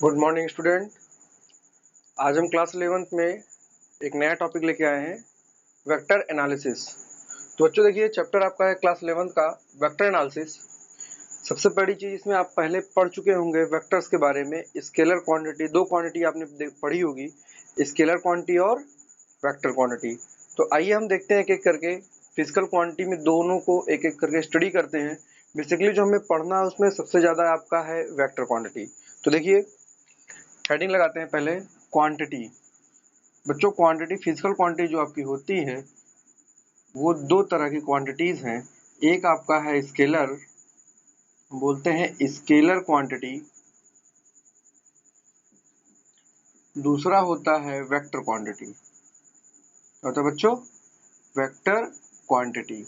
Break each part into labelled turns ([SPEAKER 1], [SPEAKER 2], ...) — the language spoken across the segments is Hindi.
[SPEAKER 1] Good morning student. आज हम क्लास 11th में एक नया टॉपिक लेके आए हैं, वेक्टर एनालिसिस। तो बच्चों देखिए, चैप्टर आपका है क्लास 11th का वेक्टर एनालिसिस। सबसे बड़ी चीज इसमें आप पहले पढ़ चुके होंगे वेक्टर्स के बारे में। स्केलर क्वांटिटी, दो क्वांटिटी आपने पढ़ी होगी, स्केलर क्वांटिटी और वेक्टर क्वांटिटी। तो आइए हम देखते हैं एक एक करके फिजिकल क्वांटिटी में दोनों को एक एक करके स्टडी करते हैं। बेसिकली जो हमें पढ़ना है उसमें सबसे ज्यादा आपका है वेक्टर क्वांटिटी। तो देखिए, हेडिंग लगाते हैं पहले, क्वांटिटी। बच्चों क्वांटिटी, फिजिकल क्वांटिटी जो आपकी होती है वो दो तरह की क्वांटिटीज हैं। एक आपका है स्केलर, बोलते हैं स्केलर क्वांटिटी। दूसरा होता है वेक्टर क्वांटिटी। होता है बच्चों वेक्टर क्वांटिटी।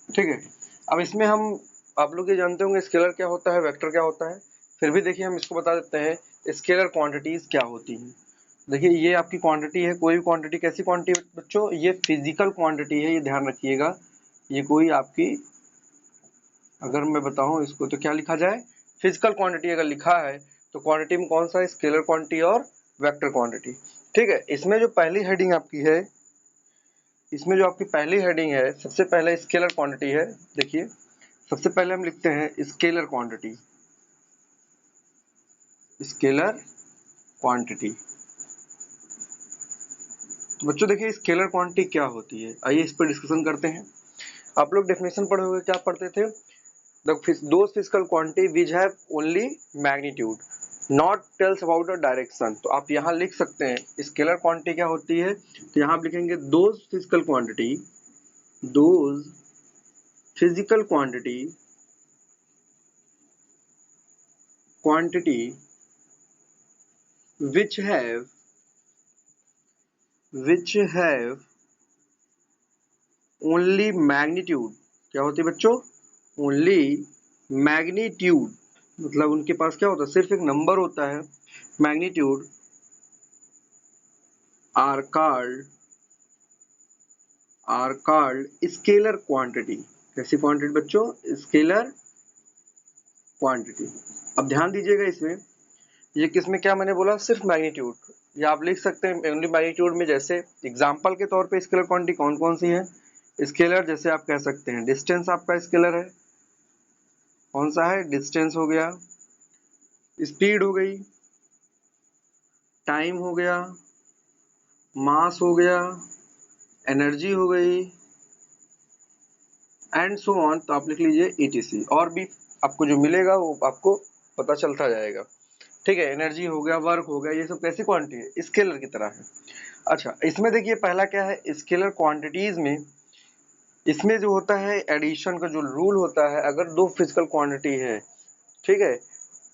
[SPEAKER 1] ठीक है, अब इसमें हम, आप लोग ये जानते होंगे स्केलर क्या होता है, वेक्टर क्या होता है। फिर भी देखिए हम इसको बता देते हैं स्केलर क्वांटिटीज क्या होती हैं। देखिए ये आपकी क्वांटिटी है, कोई भी क्वांटिटी। कैसी क्वांटिटी बच्चों? ये फिजिकल क्वांटिटी है, ये ध्यान रखिएगा। ये कोई आपकी, अगर मैं बताऊं इसको तो क्या लिखा जाए, फिजिकल क्वांटिटी अगर लिखा है तो क्वांटिटी में कौन सा है? स्केलर क्वांटिटी और वेक्टर क्वांटिटी। ठीक है, इसमें जो पहली हेडिंग आपकी है, इसमें जो आपकी पहली हेडिंग है, सबसे पहले स्केलर क्वांटिटी है। देखिए सबसे पहले हम लिखते हैं स्केलर क्वांटिटी। Scalar quantity. तो बच्चों देखिए स्केलर क्वांटिटी क्या होती है, आइए इस पर डिस्कशन करते हैं। आप लोग डेफिनेशन पढ़े हुए क्या पढ़ते थे? those physical quantity which have only magnitude not tells about the direction। तो आप यहाँ लिख सकते हैं स्केलर क्वांटिटी क्या होती है। तो यहाँ आप लिखेंगे those physical quantity which have only magnitude। क्या होती है बच्चों? only magnitude, मतलब उनके पास क्या होता है? सिर्फ एक नंबर होता है। Magnitude are called scalar quantity. कैसी क्वांटिटी बच्चों? Scalar quantity. अब ध्यान दीजिएगा इसमें, ये किसमें क्या मैंने बोला? सिर्फ मैग्नीट्यूड। या आप लिख सकते हैं ओनली मैग्नीट्यूड में। जैसे एग्जांपल के तौर पे स्केलर क्वांटिटी कौन कौन सी है? स्केलर जैसे आप कह सकते हैं डिस्टेंस आपका स्केलर है। कौन सा है? डिस्टेंस हो गया, स्पीड हो गई, टाइम हो गया, मास हो गया, एनर्जी हो गई, एंड सो ऑन। तो आप लिख लीजिए ईटीसी। और भी आपको जो मिलेगा वो आपको पता चलता जाएगा। ठीक है, एनर्जी हो गया, वर्क हो गया, ये सब कैसी क्वांटिटी है? स्केलर की तरह है। अच्छा, इसमें देखिए पहला क्या है स्केलर क्वांटिटीज में, इसमें जो होता है एडिशन का जो रूल होता है, अगर दो फिजिकल क्वांटिटी है, ठीक है,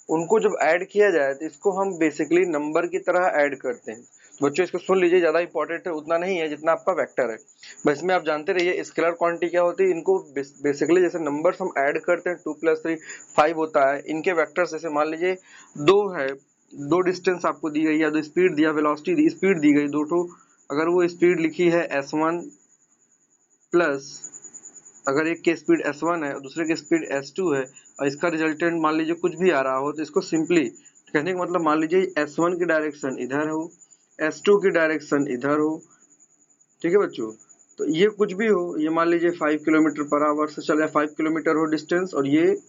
[SPEAKER 1] उनको जब ऐड किया जाए तो इसको हम बेसिकली नंबर की तरह ऐड करते हैं। तो बच्चों इसको सुन लीजिए, ज्यादा इंपॉर्टेंट है उतना नहीं है जितना आपका वेक्टर है। बस में आप जानते रहिए स्केलर क्वांटिटी क्या होती है। इनको बेसिकली जैसे नंबर्स हम ऐड करते हैं, 2 + 3 5 होता है। इनके वेक्टर्स जैसे मान लीजिए दो है, दो डिस्टेंस आपको दी गई, या दो स्पीड दिया, वेलोसिटी दी, स्पीड दी गई दो ठो। अगर वो स्पीड लिखी है s1 प्लस, अगर एक की स्पीड s1 है और दूसरे की स्पीड s2 है, और इसका रिजल्टेंट मान लीजिए कुछ भी आ रहा हो, तो इसको सिंपली कहने का मतलब, मान लीजिए s1 की डायरेक्शन इधर हो, s2 की डायरेक्शन इधर हो। ठीक है बच्चों, तो ये कुछ भी हो, ये मान लीजिए 5 किलोमीटर पर आवर से चल रहा है, 5 किलोमीटर हो डिस्टेंस, और ये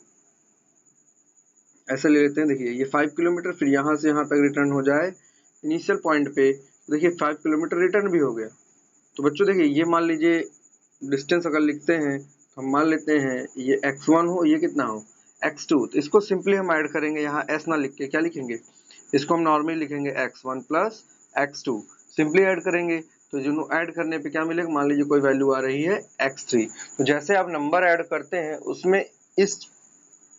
[SPEAKER 1] ऐसे ले लेते हैं। देखिए ये 5 किलोमीटर, फिर यहाँ से यहाँ तक रिटर्न हो जाए इनिशियल पॉइंट पे, देखिए 5 किलोमीटर रिटर्न भी हो गया। तो बच्चों देखिए ये मान लीजिए डिस्टेंस अगर लिखते हैं तो हम मान लेते हैं ये x1 हो, ये कितना हो x2। तो इसको सिंपली हम ऐड करेंगे, यहाँ s ना लिख के क्या लिखेंगे, इसको हम नॉर्मली लिखेंगे x1 plus x2। Simply add करेंगे तो जो ऐड करने पे क्या मिलेगा, मान लीजिए कोई वैल्यू आ रही है x3। तो जैसे आप नंबर ऐड करते हैं उसमें इस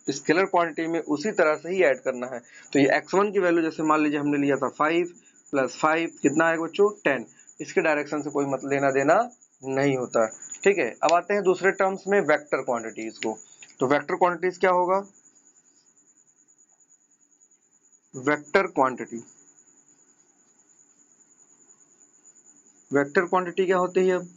[SPEAKER 1] स्केलर क्वांटिटी में उसी तरह से ही ऐड करना है। तो ये x1 की वैल्यू जैसे मान लीजिए हमने लिया था 5 + 5 कितना आएगा बच्चों? 10। इसके डायरेक्शन से कोई मतलब लेना देना नहीं होता। ठीक है, अब आते हैं दूसरे टर्म्स में वेक्टर क्वांटिटीज को। तो वेक्टर क्वांटिटीज क्या होगा? वेक्टर क्वांटिटी, वेक्टर क्वांटिटी क्या होती है? अब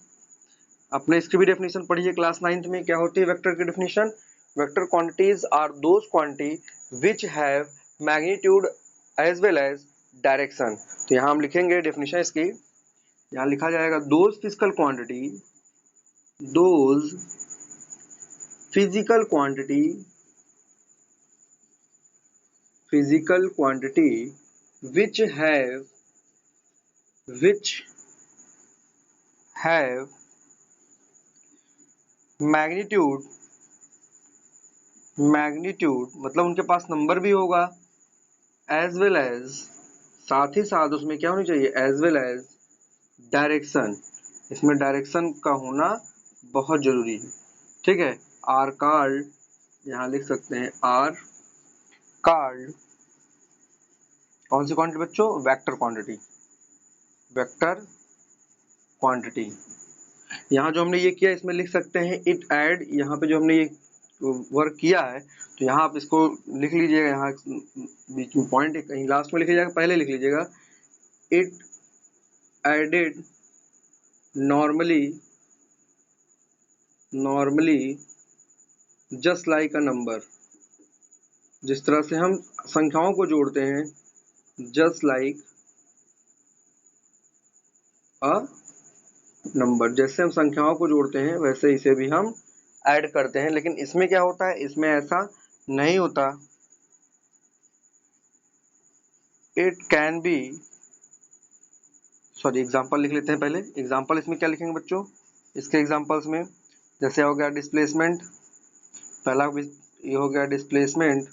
[SPEAKER 1] आपने इसकी भी डेफिनेशन पढ़ी है क्लास 9th में। क्या होती है वेक्टर की definition? Vector quantities are those quantity which have magnitude as well as direction। तो यहाँ हम लिखेंगे डेफिनेशन इसकी, यहाँ लिखा जाएगा those physical quantity which have magnitude मतलब उनके पास नंबर भी होगा, as well as साथ ही साथ उसमें क्या होनी चाहिए, as well as डायरेक्शन, इसमें डायरेक्शन का होना बहुत जरूरी है। ठीक है, आर कॉल्ड, यहाँ लिख सकते हैं आर कॉल्ड कौन सी क्वांटिटी बच्चों, वेक्टर क्वांटिटी। यहाँ जो हमने ये किया इसमें लिख सकते हैं इट ऐड, यहाँ पे जो हमने ये वर्क किया है तो यहाँ आप इसको लिख लीजिएगा, यहाँ बीच में पॉइंट कहीं लास्ट में लिख लीजिएगा, पहले लिख लीजिएगा it added normally just like a number, जिस तरह से हम संख्याओं को जोड़ते हैं, जस्ट लाइक अ नंबर, जैसे हम संख्याओं को जोड़ते हैं वैसे इसे भी हम ऐड करते हैं। लेकिन इसमें क्या होता है, इसमें ऐसा नहीं होता। It can B, sorry example लिख लेते हैं पहले। एग्जाम्पल इसमें क्या लिखेंगे बच्चों, इसके एग्जाम्पल्स में जैसे हो गया डिस्प्लेसमेंट, पहला ये हो गया डिस्प्लेसमेंट,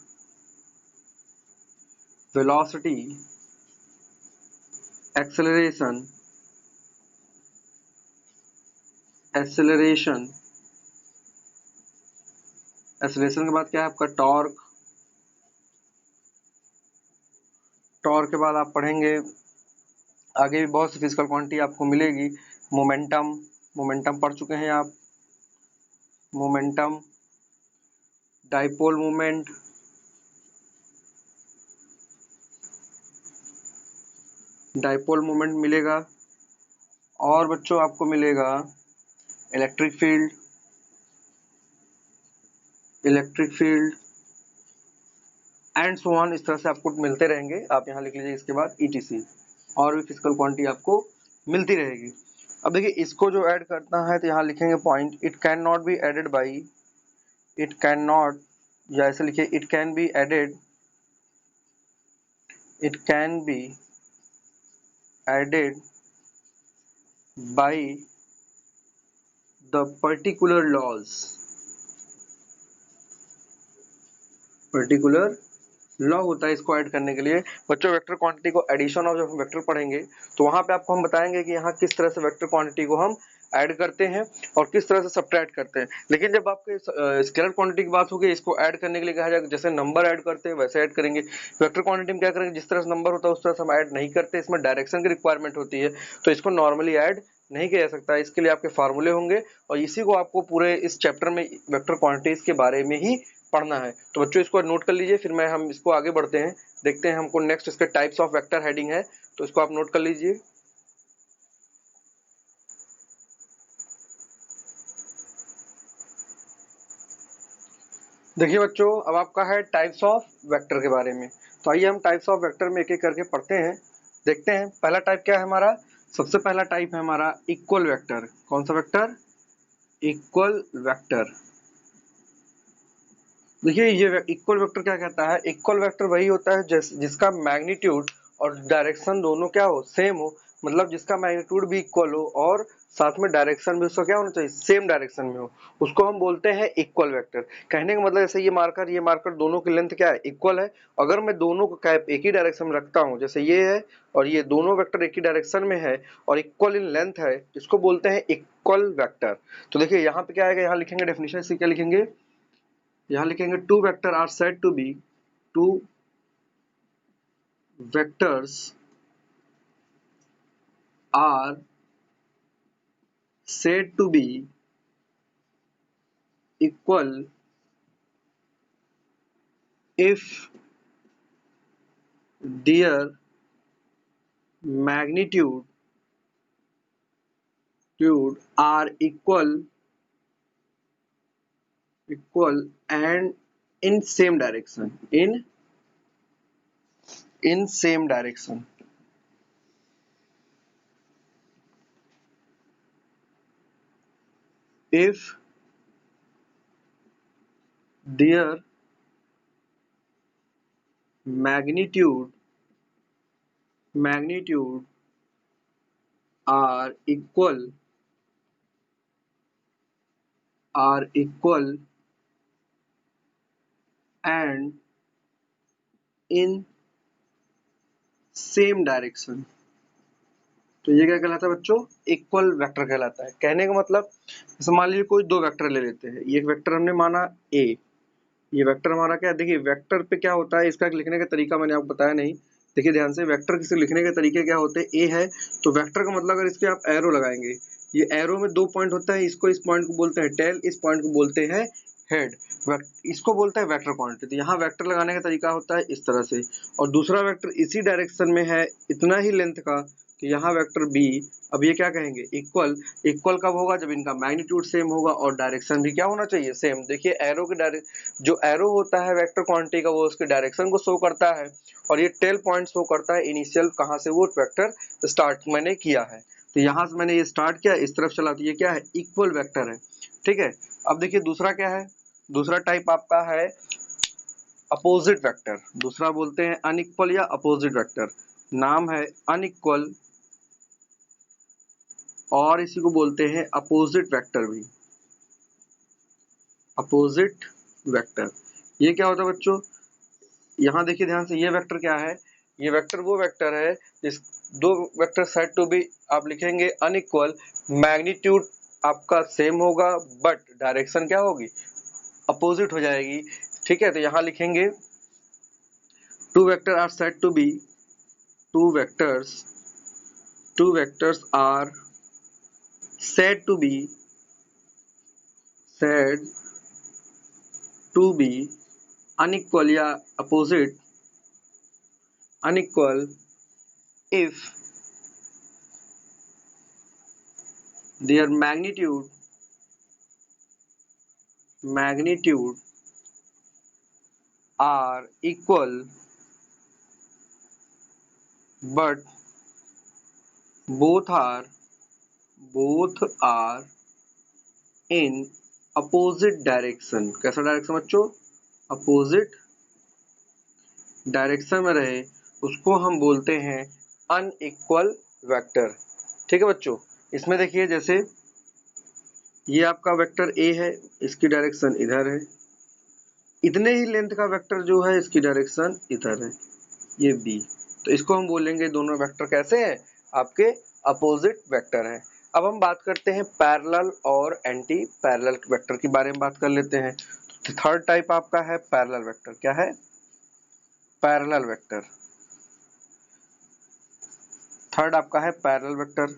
[SPEAKER 1] वेलोसिटी, एक्सेलरेशन के बाद क्या है आपका टॉर्क के बाद आप पढ़ेंगे आगे भी बहुत सी फिजिकल क्वांटिटी आपको मिलेगी। मोमेंटम पढ़ चुके हैं आप, मोमेंटम, डाइपोल मोमेंट मिलेगा। और बच्चों आपको मिलेगा electric field and so on, इस तरह से आपको मिलते रहेंगे। आप यहाँ लिख लीजिए इसके बाद ETC, और भी फिजिकल क्वांटिटी आपको मिलती रहेगी। अब देखिए इसको जो ऐड करना है तो यहाँ लिखेंगे point, it can not be added by, it can not, या ऐसे लिखिए it can be added by the particular law होता है इसको ऐड करने के लिए। बच्चों वेक्टर क्वांटिटी को एडिशन ऑफ, जब हम वेक्टर पढ़ेंगे तो वहां पे आपको हम बताएंगे कि यहाँ किस तरह से वेक्टर क्वांटिटी को हम ऐड करते हैं और किस तरह से सब्ट्रैक्ट करते हैं। लेकिन जब आपके स्केलर क्वांटिटी की बात होगी, इसको ऐड करने के लिए कहा जाएगा जैसे नंबर ऐड करते हैं वैसे ऐड करेंगे। वेक्टर क्वांटिटी में क्या करेंगे, जिस तरह से नंबर होता है उस तरह से हम ऐड नहीं करते, इसमें डायरेक्शन की रिक्वायरमेंट होती है तो इसको नॉर्मली ऐड नहीं किया जा सकता। इसके लिए आपके फार्मूले होंगे और इसी को आपको पूरे इस चैप्टर में वेक्टर क्वांटिटीज के बारे में ही पढ़ना है। तो बच्चों इसको नोट कर लीजिए, फिर हम इसको आगे बढ़ते हैं, देखते हैं हमको नेक्स्ट इसके टाइप्स ऑफ वेक्टर हेडिंग है, तो इसको आप नोट कर लीजिए। देखिए बच्चों अब आपका है टाइप्स ऑफ वेक्टर के बारे में, तो आइए हम टाइप्स ऑफ वेक्टर में एक एक करके पढ़ते हैं, देखते हैं। पहला टाइप क्या है हमारा, सबसे पहला टाइप है हमारा इक्वल वेक्टर। कौन सा वेक्टर, इक्वल वेक्टर। देखिए ये इक्वल वेक्टर क्या कहता है, इक्वल वेक्टर वही होता है जिसका मैग्नीट्यूड और डायरेक्शन दोनों क्या हो, सेम हो, मतलब जिसका मैग्नीट्यूड भी इक्वल हो और साथ में डायरेक्शन भी उसका क्या होना चाहिए, सेम डायरेक्शन में हो, उसको हम बोलते हैं इक्वल वेक्टर। कहने का मतलब जैसे ये मार्कर दोनों की लेंथ क्या है, इक्वल है। अगर मैं दोनों को कैप एक ही डायरेक्शन में रखता हूँ, जैसे ये है और ये दोनों वेक्टर एक ही डायरेक्शन में है और इक्वल इन लेंथ है, इसको बोलते हैं इक्वल वेक्टर। तो देखिए यहाँ पे क्या आएगा, यहाँ लिखेंगे डेफिनेशन, इससे क्या लिखेंगे, यहाँ लिखेंगे two vector are said to be, two vectors are said to be equal if their magnitude are equal and in same direction, in same direction. If their magnitude are equal and in same direction, तो ये क्या कहलाता है बच्चों? इक्वल वेक्टर कहलाता है। कहने का मतलब जैसे मान लीजिए कोई दो वेक्टर ले लेते हैं, ये एक वेक्टर हमने माना ए, ये वेक्टर हमारा क्या है, देखिए वेक्टर पे क्या होता है, इसका लिखने का तरीका मैंने आपको बताया नहीं, देखिए ध्यान से, वेक्टर किसे लिखने के तरीके क्या होते हैं, ए है तो वेक्टर का मतलब अगर इस पे आप एरो लगाएंगे, ये एरो में दो पॉइंट होता है, इसको इस पॉइंट को बोलते हैं टेल, इस पॉइंट को बोलते हैं हेड, इसको बोलता है वेक्टर क्वांटिटी। तो यहाँ वेक्टर लगाने का तरीका होता है इस तरह से, और दूसरा वेक्टर इसी डायरेक्शन में है इतना ही लेंथ का, तो यहाँ वेक्टर बी, अब ये क्या कहेंगे, इक्वल। इक्वल कब होगा, जब इनका मैग्नीट्यूड सेम होगा और डायरेक्शन भी क्या होना चाहिए, सेम। देखिए एरो के जो एरो होता है वेक्टर क्वांटिटी का, वो उसके डायरेक्शन को शो करता है, और ये टेल पॉइंट शो करता है इनिशियल कहाँ से वो वेक्टर स्टार्ट मैंने किया है। तो यहाँ से मैंने ये स्टार्ट किया, इस तरफ चला, तो ये क्या है, इक्वल वेक्टर है। ठीक है, अब देखिए दूसरा क्या है, दूसरा टाइप आपका है अपोजिट वेक्टर, दूसरा बोलते हैं अनइक्वल या अपोजिट वेक्टर, नाम है अनइक्वल, और इसी को बोलते हैं अपोजिट वेक्टर भी, अपोजिट वेक्टर। ये क्या होता है बच्चों, यहाँ देखिए ध्यान से, ये वेक्टर क्या है, ये वेक्टर वो वेक्टर है जिस दो वेक्टर सेट टू बी आप लिखेंगे अनइक्वल, मैग्नीट्यूड आपका सेम होगा बट डायरेक्शन क्या होगी, अपोजिट हो जाएगी। ठीक है, तो यहाँ लिखेंगे two vector are set to be, two vectors are said to be unequal या unequal if their magnitude are equal but both are in opposite direction। कैसा डायरेक्शन बच्चों, अपोजिट डायरेक्शन में रहे, उसको हम बोलते हैं अनइक्वल वेक्टर। ठीक है बच्चों, इसमें देखिए जैसे ये आपका वेक्टर ए है, इसकी डायरेक्शन इधर है, इतने ही लेंथ का वेक्टर जो है इसकी डायरेक्शन इधर है, ये बी, तो इसको हम बोलेंगे दोनों वेक्टर कैसे हैं, आपके अपोजिट वेक्टर हैं। अब हम बात करते हैं पैरेलल और एंटी पैरेलल वेक्टर के बारे में बात कर लेते हैं। तो थर्ड टाइप आपका है पैरेलल वेक्टर। क्या है, पैरेलल वेक्टर। थर्ड आपका है पैरेलल वेक्टर।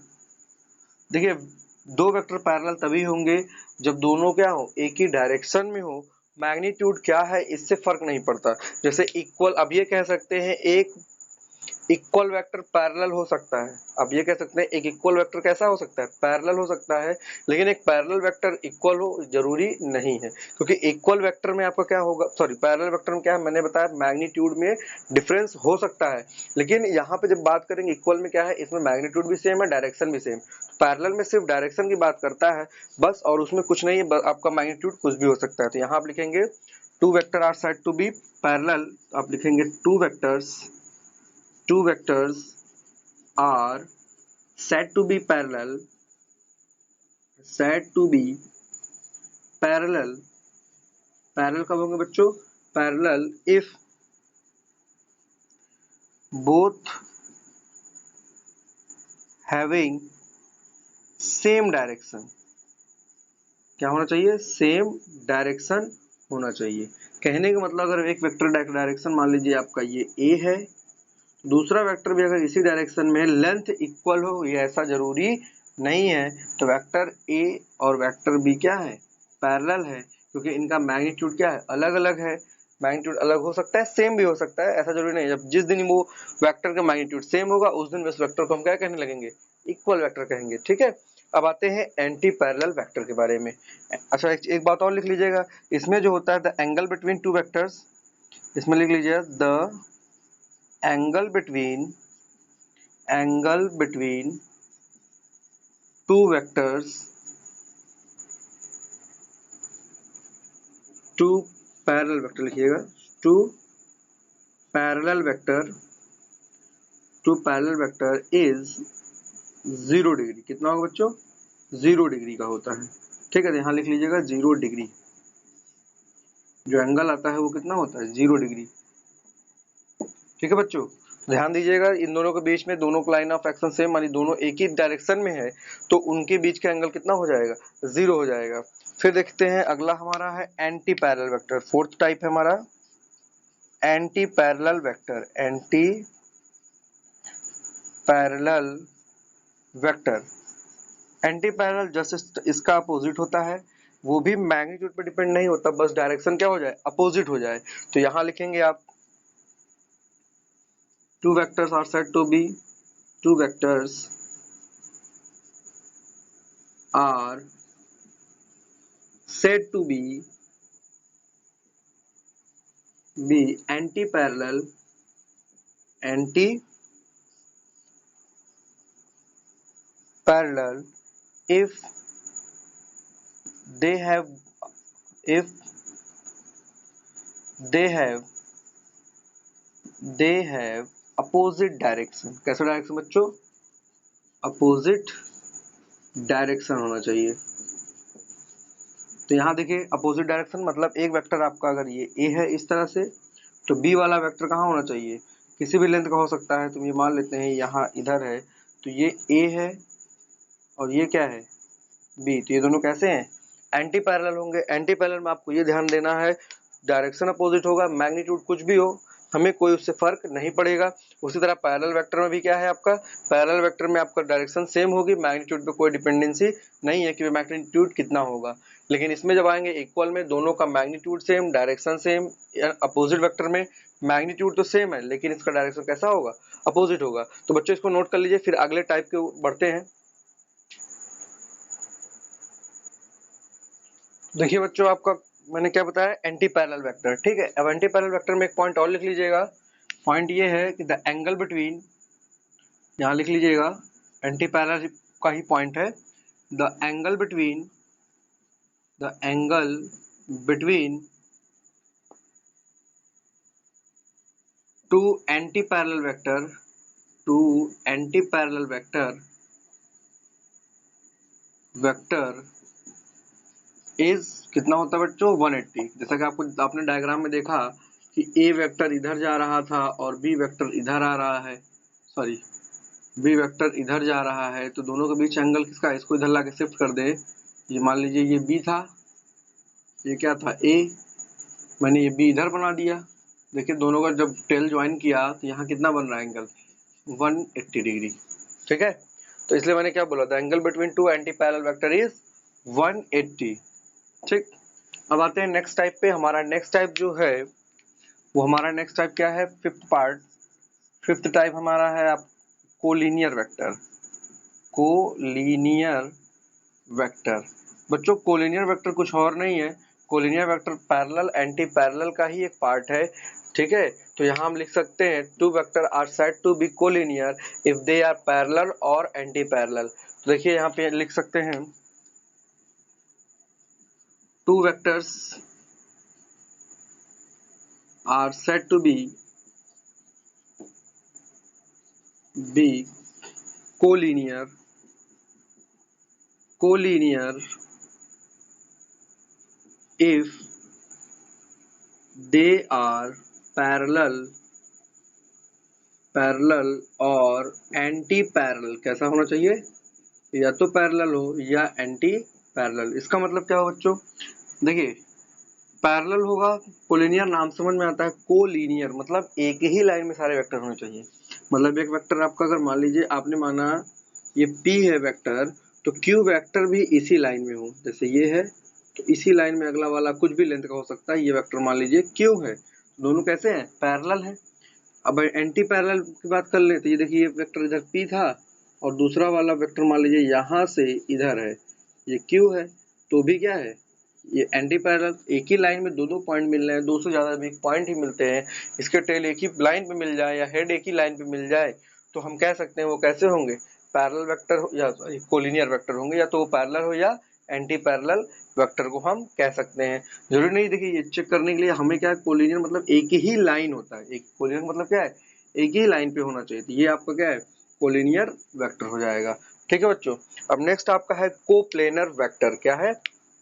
[SPEAKER 1] देखिए दो वेक्टर पैरेलल तभी होंगे जब दोनों क्या हो, एक ही डायरेक्शन में हो, मैग्नीट्यूड क्या है इससे फर्क नहीं पड़ता। जैसे इक्वल, अब ये कह सकते हैं एक इक्वल वेक्टर पैरेलल हो सकता है, अब ये कह सकते हैं एक इक्वल वेक्टर कैसा हो सकता है, पैरेलल हो सकता है, लेकिन एक पैरेलल वेक्टर इक्वल हो जरूरी नहीं है, क्योंकि इक्वल वेक्टर में आपका क्या होगा, सॉरी पैरेलल वेक्टर में क्या है, मैंने बताया मैग्नीट्यूड में डिफरेंस हो सकता है, लेकिन यहाँ पे जब बात करेंगे इक्वल में क्या है, इसमें मैग्नीट्यूड भी सेम है, डायरेक्शन भी सेम। पैरेलल में सिर्फ डायरेक्शन की बात करता है बस, और उसमें कुछ नहीं है, आपका मैग्नीट्यूड कुछ भी हो सकता है। तो यहाँ आप लिखेंगे two vector are said to be parallel, आप लिखेंगे two vectors are said to be parallel parallel कब होंगे बच्चों, parallel if both having same direction। क्या होना चाहिए, सेम डायरेक्शन होना चाहिए। कहने का मतलब अगर एक वेक्टर डायरेक्शन मान लीजिए आपका ये ए है, दूसरा वेक्टर भी अगर इसी डायरेक्शन में लेंथ इक्वल हो, ये ऐसा जरूरी नहीं है, तो वेक्टर ए और वेक्टर बी क्या है, पैरेलल है, क्योंकि इनका मैग्नीट्यूड क्या है, अलग अलग है। मैग्नीट्यूड अलग हो सकता है, सेम भी हो सकता है, ऐसा जरूरी नहीं है। जब जिस दिन वो वेक्टर का मैग्नीट्यूड सेम होगा उस दिन उस वेक्टर को हम क्या कहने लगेंगे, इक्वल वेक्टर कहेंगे। ठीक है, अब आते हैं एंटी पैरेलल वेक्टर के बारे में। अच्छा, एक बात और लिख लीजिएगा, इसमें जो होता है the angle between two vectors, इसमें लिख लीजिए the angle between two vectors, two parallel vector लिखिएगा, two parallel vector is 0 degree. कितना होगा बच्चों? 0 डिग्री का होता है। ठीक है, तो यहाँ लिख लीजिएगा 0 डिग्री। जो एंगल आता है वो कितना होता है? 0 डिग्री। ठीक है बच्चों, ध्यान दीजिएगा, इन दोनों के बीच में दोनों को लाइन ऑफ एक्शन सेम, मानी दोनों एक ही डायरेक्शन में है, तो उनके बीच का एंगल कितना हो जाएगा? 0 हो जाएगा। फिर देखते हैं अगला हमारा है anti parallel vector. Fourth type है हमारा anti parallel vector. Anti parallel vector, anti parallel just इसका अपोजिट होता है, वो भी मैग्नीट्यूड पे डिपेंड नहीं होता, बस डायरेक्शन क्या हो जाए? अपोजिट हो जाए। तो यहाँ लिखेंगे आप two vectors are said to be two vectors are said to be anti-parallel if they have if they have opposite direction। कैसा डायरेक्शन बच्चों? अपोजिट डायरेक्शन होना चाहिए। तो यहाँ देखिए अपोजिट डायरेक्शन मतलब एक वेक्टर आपका अगर ये ए है इस तरह से, तो बी वाला वेक्टर कहाँ होना चाहिए? किसी भी लेंथ का हो सकता है। तो ये मान लेते हैं यहाँ इधर है, तो ये ए है और ये क्या है? बी। तो ये दोनों कैसे हैं? एंटी पैरेलल होंगे। एंटी पैरेलल में आपको ये ध्यान देना है, डायरेक्शन अपोजिट होगा, मैग्नीट्यूड कुछ भी हो, हमें कोई उससे फर्क नहीं पड़ेगा। उसी तरह पैरेलल वेक्टर में भी क्या है आपका? पैरेलल वेक्टर में आपका डायरेक्शन सेम होगी, मैग्नीट्यूड पे कोई डिपेंडेंसी नहीं है कि मैग्नीट्यूड कितना होगा। लेकिन इसमें जब आएंगे इक्वल में, दोनों का magnitude same, direction same. Opposite vector में मैग्नीट्यूड तो सेम है लेकिन इसका डायरेक्शन कैसा होगा? अपोजिट होगा। तो बच्चों इसको नोट कर लीजिए, फिर अगले टाइप के बढ़ते हैं। देखिए बच्चों, आपका मैंने क्या बताया? Anti parallel vector. ठीक है, अब एंटी पैरेलल वेक्टर में एक पॉइंट और लिख लीजिएगा। पॉइंट ये है कि द एंगल बिटवीन, यहाँ लिख लीजिएगा, एंटी पैरेलल का ही पॉइंट है, the angle between to anti parallel vector is कितना होता है बच्चों? 180। जैसा कि आपने डायग्राम में देखा कि ए वेक्टर इधर जा रहा था और बी वेक्टर इधर आ रहा है, सॉरी बी वेक्टर इधर जा रहा है, तो दोनों के बीच एंगल किसका है? इसको इधर लाके शिफ्ट कर दे। ये मान लीजिए ये बी था, ये क्या था? ए। मैंने ये बी इधर बना दिया। देखिए दोनों का जब टेल ज्वाइन किया तो यहाँ कितना बन रहा है एंगल? 180 डिग्री। ठीक है, तो इसलिए मैंने क्या बोला था? Angle between to anti parallel vector is 180। ठीक, अब आते हैं नेक्स्ट टाइप पे। हमारा नेक्स्ट टाइप जो है वो हमारा नेक्स्ट टाइप क्या है? फिफ्थ टाइप हमारा है आप कोलिनियर वेक्टर। कोलिनियर वेक्टर बच्चों, कोलिनियर वेक्टर कुछ और नहीं है, collinear vector parallel anti parallel का ही एक पार्ट है। ठीक है, तो यहाँ हम लिख सकते हैं two vector are said to be collinear if they are parallel और एंटी पैरेलल। तो देखिए यहाँ पे लिख सकते हैं two vectors are said to be collinear if they are parallel और एंटी पैरेलल। कैसा होना चाहिए? या तो पैरेलल हो या एंटी पैरेलल। इसका मतलब क्या हो बच्चों? देखिए पैरेलल होगा, कोलिनियर नाम समझ में आता है, कोलिनियर मतलब एक ही लाइन में सारे वेक्टर होने चाहिए। मतलब एक वेक्टर आपका अगर मान लीजिए आपने माना ये P है वेक्टर, तो Q वेक्टर भी इसी लाइन में हो। जैसे ये है तो इसी लाइन में अगला वाला कुछ भी लेंथ का हो सकता है। ये वेक्टर मान लीजिए Q है, दोनों कैसे हैं? पैरेलल है। अब एंटी पैरेलल की बात कर ले तो ये देखिए ये वेक्टर इधर P था और दूसरा वाला वेक्टर मान लीजिए यहाँ से इधर है, ये Q है, तो भी क्या है, ये एंटी पैरेलल। एक ही लाइन में दो पॉइंट मिल रहे हैं, दो से ज्यादा भी पॉइंट ही मिलते हैं, इसके टेल एक ही लाइन पे मिल जाए या हेड एक ही लाइन पे मिल जाए, तो हम कह सकते हैं वो कैसे होंगे, पैरेलल वेक्टर या कोलिनियर वेक्टर होंगे, या तो वो पैरेलल हो या एंटी पैरेलल वेक्टर को हम कह सकते हैं। जरूरी नहीं, देखिए ये चेक करने के लिए हमें क्या है, कोलिनियर मतलब एक ही लाइन होता है, एक कोलिनियर मतलब क्या है, एक ही लाइन पे होना चाहिए, तो ये आपका क्या है, कोलिनियर वेक्टर हो जाएगा। ठीक है बच्चों। अब नेक्स्ट आपका है कोप्लेनर वेक्टर। क्या है,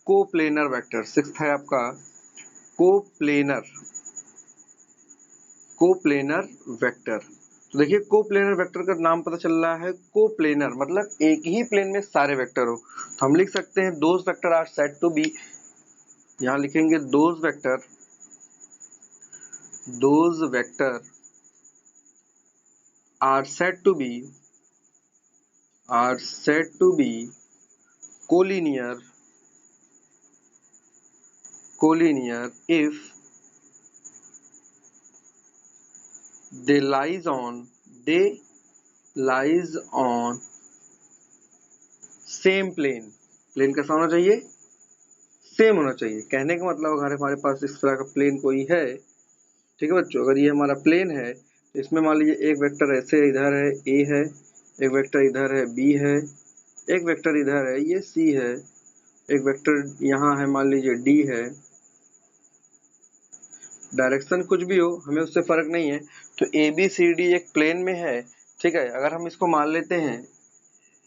[SPEAKER 1] कोप्लेनर वेक्टर। सिक्स्थ है आपका कोप्लेनर, कोप्लेनर वेक्टर। तो देखिए कोप्लेनर वेक्टर का नाम पता चल रहा है, कोप्लेनर मतलब एक ही प्लेन में सारे वेक्टर हो, तो हम लिख सकते हैं those vector are said to be, यहां लिखेंगे those vector are said to be collinear if they lies on same plane. Plane कैसा होना चाहिए, सेम होना चाहिए। कहने का मतलब अगर हमारे पास इस तरह का प्लेन कोई है, ठीक है बच्चों, अगर ये हमारा प्लेन है तो इसमें मान लीजिए एक वेक्टर ऐसे इधर है ए है, एक वेक्टर इधर है बी है, एक वेक्टर इधर है ये सी है, एक वेक्टर यहाँ है मान लीजिए डी है। डायरेक्शन कुछ भी हो हमें उससे फर्क नहीं है, तो ए बी सी डी एक प्लेन में है, ठीक है। अगर हम इसको मान लेते हैं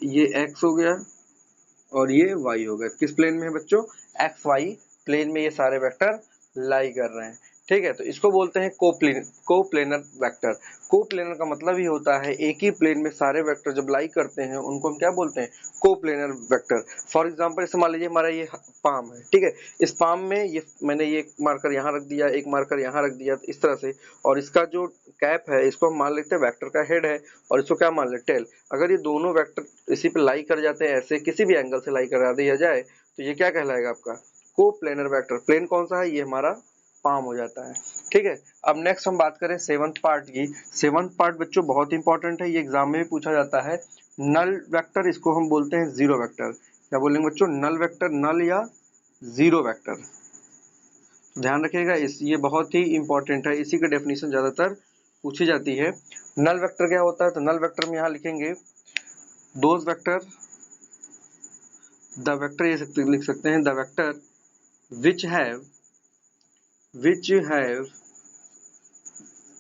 [SPEAKER 1] ये x हो गया और ये y हो गया, किस प्लेन में है बच्चों, एक्स वाई प्लेन में ये सारे वेक्टर लाई कर रहे हैं, ठीक है। तो इसको बोलते हैं कोप्लेनर वेक्टर। कोप्लेनर का मतलब ही होता है एक ही प्लेन में सारे वेक्टर जब लाई करते हैं उनको हम क्या बोलते हैं, कोप्लेनर वेक्टर। फॉर एग्जांपल इसे मान लीजिए हमारा ये पाम है, ठीक है, इस पाम में ये मैंने ये मार्कर यहाँ रख दिया, एक मार्कर यहाँ रख दिया इस तरह से, और इसका जो कैप है इसको हम मान लेते हैं वेक्टर का हेड है, और इसको क्या मान लेते हैं, टेल। अगर ये दोनों वेक्टर इसी पे लाई कर जाते हैं, ऐसे किसी भी एंगल से लाई करा दिया जाए, तो ये क्या कहलाएगा आपका कोप्लेनर वेक्टर। प्लेन कौन सा है, ये हमारा पाम हो जाता है, ठीक है। अब नेक्स्ट हम बात करें सेवंथ पार्ट की। सेवंथ पार्ट बच्चों बहुत इंपॉर्टेंट है, ये एग्जाम में भी पूछा जाता है। नल वेक्टर, इसको हम बोलते हैं जीरो वेक्टर। क्या बोलेंगे बच्चों, नल वेक्टर, नल या जीरो वेक्टर। ध्यान रखिएगा, इस ये बहुत ही इंपॉर्टेंट है, इसी का डेफिनेशन ज्यादातर पूछी जाती है। नल वेक्टर क्या होता है, तो नल वेक्टर में यहाँ लिखेंगे दोज वेक्टर, द वेक्टर ये लिख सकते हैं, the vector which have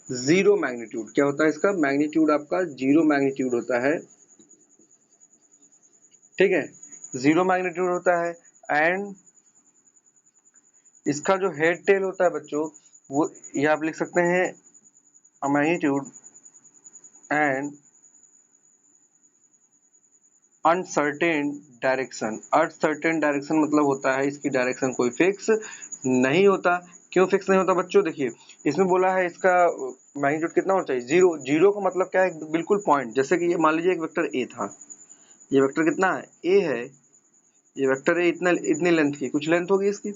[SPEAKER 1] zero magnitude. क्या होता है इसका मैग्नीट्यूड, आपका जीरो मैग्नीट्यूड होता है, ठीक है, जीरो मैग्नीट्यूड होता है। एंड इसका जो हेड टेल होता है बच्चों, वो ये आप लिख सकते हैं magnitude and uncertain direction. Uncertain direction मतलब होता है इसकी डायरेक्शन कोई फिक्स नहीं होता। क्यों फिक्स नहीं होता बच्चों, देखिए इसमें बोला है इसका मैग्नीट्यूड कितना होना चाहिए, जीरो। जीरो का मतलब क्या है, बिल्कुल पॉइंट। जैसे कि ये मान लीजिए एक वेक्टर ए था, ये वेक्टर कितना है, ए है, ये वेक्टर है इतना, इतनी लेंथ की कुछ लेंथ होगी इसकी।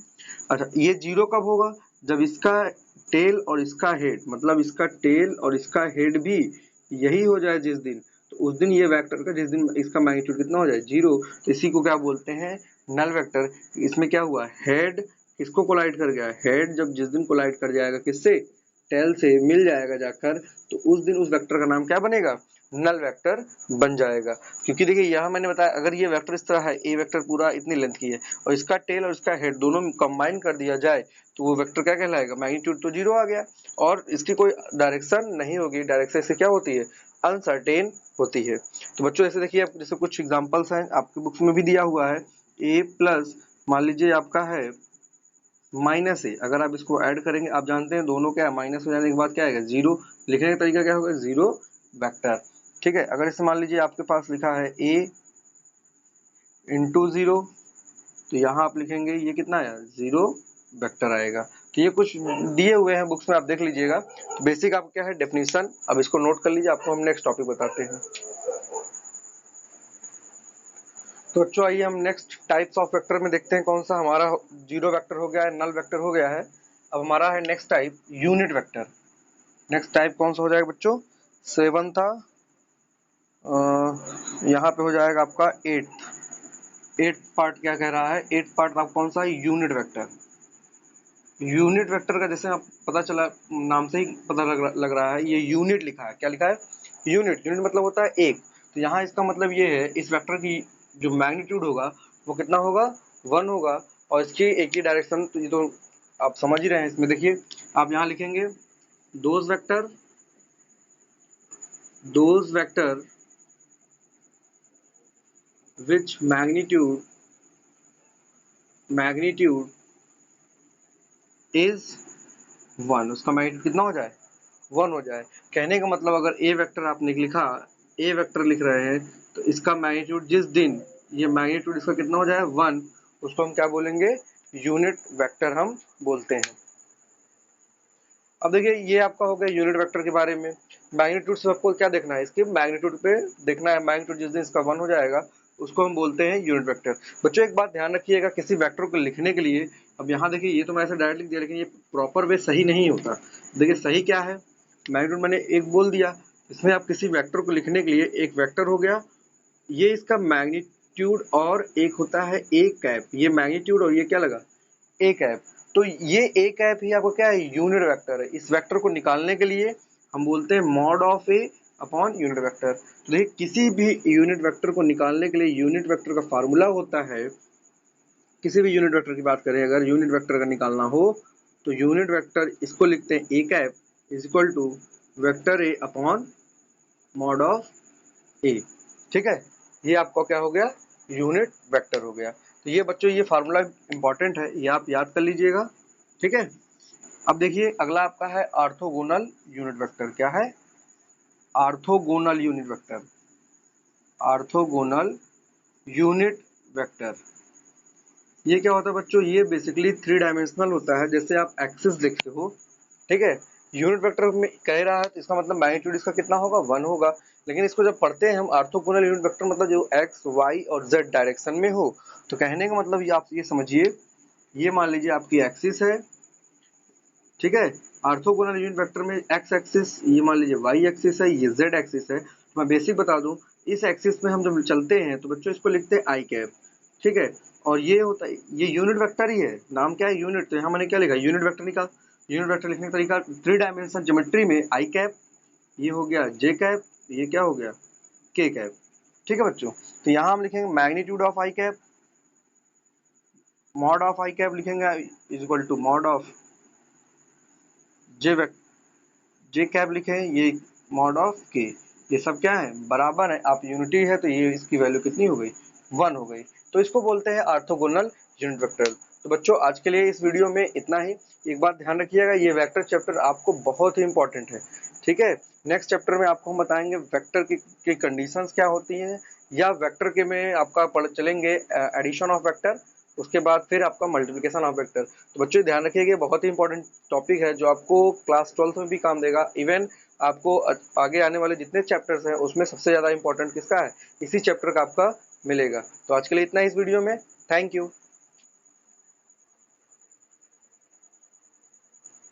[SPEAKER 1] अच्छा, ये जीरो कब होगा, जब इसका टेल और इसका हेड, मतलब इसका टेल और इसका हेड भी यही हो जाए जिस दिन, तो उस दिन ये वेक्टर का, जिस दिन इसका मैग्नीट्यूड कितना हो जाए, जीरो, तो इसी को क्या बोलते हैं, नल वेक्टर। इसमें क्या हुआ, हेड किसको कोलाइड कर गया, हेड जब जिस दिन कोलाइड कर जाएगा किससे, टेल से मिल जाएगा जाकर, तो उस दिन उस वेक्टर का नाम क्या बनेगा, नल वेक्टर बन जाएगा। क्योंकि देखिए यहाँ मैंने बताया, अगर ये वेक्टर इस तरह है, ए वेक्टर पूरा इतनी लेंथ की है और इसका टेल और इसका हेड दोनों कंबाइन कर दिया जाए, तो वो वेक्टर क्या कहलाएगा, मैग्नीट्यूड तो जीरो आ गया, और इसकी कोई डायरेक्शन नहीं होगी। डायरेक्शन इससे क्या होती है, अनसर्टेन होती है। तो बच्चों ऐसे देखिए, जैसे कुछ एग्जांपल्स हैं आपकी बुक्स में भी दिया हुआ है, ए प्लस मान लीजिए आपका है माइनस ए, अगर आप इसको ऐड करेंगे, आप जानते हैं दोनों क्या है, माइनस हो जाने के बाद क्या आएगा, जीरो। लिखने का तरीका क्या होगा, जीरो वेक्टर, ठीक है। अगर इसे मान लीजिए आपके पास लिखा है a इंटू जीरो, तो यहाँ आप लिखेंगे ये कितना आया, जीरो वेक्टर आएगा। तो ये कुछ दिए हुए हैं बुक्स में, आप देख लीजिएगा। तो बेसिक आपका क्या है, डेफिनेशन। अब इसको नोट कर लीजिए, आपको हम नेक्स्ट टॉपिक बताते हैं। तो बच्चों आइए हम नेक्स्ट टाइप्स ऑफ वेक्टर में देखते हैं, कौन सा हमारा जीरो वेक्टर हो गया है, नल वेक्टर हो गया है। अब हमारा है next type unit vector. Next type कौन सा हो जाएगा बच्चों, सेवन था यहाँ पे हो जाएगा आपका एट पार्ट क्या कह रहा है, एट पार्ट आप कौन सा है, यूनिट वेक्टर। यूनिट वेक्टर का जैसे आप पता चला, नाम से ही पता लग रहा है, ये यूनिट लिखा है, क्या लिखा है, यूनिट। यूनिट मतलब होता है एक, तो यहाँ इसका मतलब ये है इस वेक्टर की जो मैग्नीट्यूड होगा वो कितना होगा, 1 होगा, और इसकी एक ही डायरेक्शन, तो ये तो आप समझ ही रहे हैं। इसमें देखिए आप यहाँ लिखेंगे those vector which magnitude is 1, उसका मैग्नीट्यूड कितना हो जाए, 1 हो जाए। कहने का मतलब अगर ए वेक्टर आपने लिखा, ए वेक्टर लिख रहे हैं, तो इसका मैग्नीट्यूड जिस दिन ये मैग्नीट्यूड इसका कितना हो जाए 1, उसको हम क्या बोलेंगे, यूनिट वेक्टर हम बोलते हैं। अब देखिए ये आपका हो गया यूनिट वेक्टर के बारे में। मैग्नीट्यूड से आपको क्या देखना है, इसके मैग्नीट्यूड पे देखना है, मैग्नीट्यूड जिस दिन इसका 1 हो जाएगा उसको हम बोलते हैं यूनिट वेक्टर। बच्चों एक बात ध्यान रखिएगा, किसी वेक्टर को लिखने के लिए, अब यहाँ देखिए ये तो मैं ऐसे डायरेक्ट लिख दिया, लेकिन ये प्रॉपर वे सही नहीं होता। देखिए सही क्या है, मैग्नीट्यूड मैंने एक बोल दिया, इसमें आप किसी वेक्टर को लिखने के लिए, एक वेक्टर हो गया, ये इसका मैग्नीट्यूड, और एक होता है ए कैप, ये मैग्नीट्यूड और ये क्या लगा, ए कैप। तो ये ए कैप ही आपको क्या है, यूनिट वेक्टर है। इस वेक्टर को निकालने के लिए हम बोलते हैं mod of A upon unit vector. तो देखिए किसी भी यूनिट वेक्टर को निकालने के लिए यूनिट वेक्टर का फार्मूला होता है, किसी भी यूनिट वेक्टर की बात करें, अगर यूनिट वेक्टर का निकालना हो तो यूनिट वेक्टर इसको लिखते हैं A cap is equal to vector A upon mod of A. ठीक है, ये आपका क्या हो गया, यूनिट वेक्टर हो गया। तो ये बच्चों ये फार्मूला इंपॉर्टेंट है, ये आप याद कर लीजिएगा। ठीक है, अब देखिए अगला आपका है ऑर्थोगोनल यूनिट वेक्टर। क्या है, orthogonal unit vector. Orthogonal unit vector ये क्या होता है बच्चों, ये बेसिकली 3 डायमेंशनल होता है, जैसे आप एक्सिस देखते हो। ठीक है, यूनिट वेक्टर में कह रहा है तो इसका मतलब मैग्नीट्यूड इसका कितना होगा, 1 होगा। लेकिन इसको जब पढ़ते हैं हम ऑर्थोगोनल यूनिट वेक्टर, मतलब जो एक्स वाई और जेड डायरेक्शन में हो, तो कहने का मतलब ये आप ये समझिए, ये मान लीजिए आपकी एक्सिस है। ठीक है, ऑर्थोगोनल यूनिट वेक्टर में एक्स एक्सिस, ये मान लीजिए वाई एक्सिस है, ये जेड एक्सिस है। तो मैं बेसिक बता दूं, इस एक्सिस में हम जब चलते हैं तो बच्चों इसको लिखते हैं आई कैप। ठीक है, और ये होता है, ये यूनिट वेक्टर ही है, नाम क्या है यूनिट, तो यहाँ मैंने क्या लिखा, यूनिट वेक्टर निकाल। यूनिट वेक्टर लिखने का तरीका 3 डायमेंशन ज्योमेट्री में आई कैप, ये हो गया जे कैप, ये क्या हो गया के कैप। ठीक है बच्चों, तो यहाँ हम लिखेंगे magnitude of I cap, mod of I cap लिखेंगे is equal to mod of J cap लिखे, ये मॉड ऑफ के। ये सब क्या है, बराबर है, आप यूनिटी है तो ये इसकी वैल्यू कितनी हो गई, 1 हो गई। तो इसको बोलते हैं ऑर्थोगोनल यूनिट वेक्टर। तो बच्चों आज के लिए इस वीडियो में इतना ही। एक बात ध्यान रखिएगा, ये वेक्टर चैप्टर आपको बहुत ही इंपॉर्टेंट है। ठीक है, नेक्स्ट चैप्टर में आपको हम बताएंगे वेक्टर की कंडीशंस क्या होती हैं, या वेक्टर के में आपका पढ़ चलेंगे एडिशन ऑफ वेक्टर, उसके बाद फिर आपका मल्टीप्लिकेशन ऑफ वेक्टर। तो बच्चों ध्यान रखिएगा, बहुत ही इंपॉर्टेंट टॉपिक है जो आपको क्लास 12th में भी काम देगा। इवन आपको आगे आने वाले जितने चैप्टर्स हैं उसमें सबसे ज़्यादा इंपॉर्टेंट किसका है, इसी चैप्टर का आपका मिलेगा। तो आज के लिए इतना ही इस वीडियो में, थैंक यू।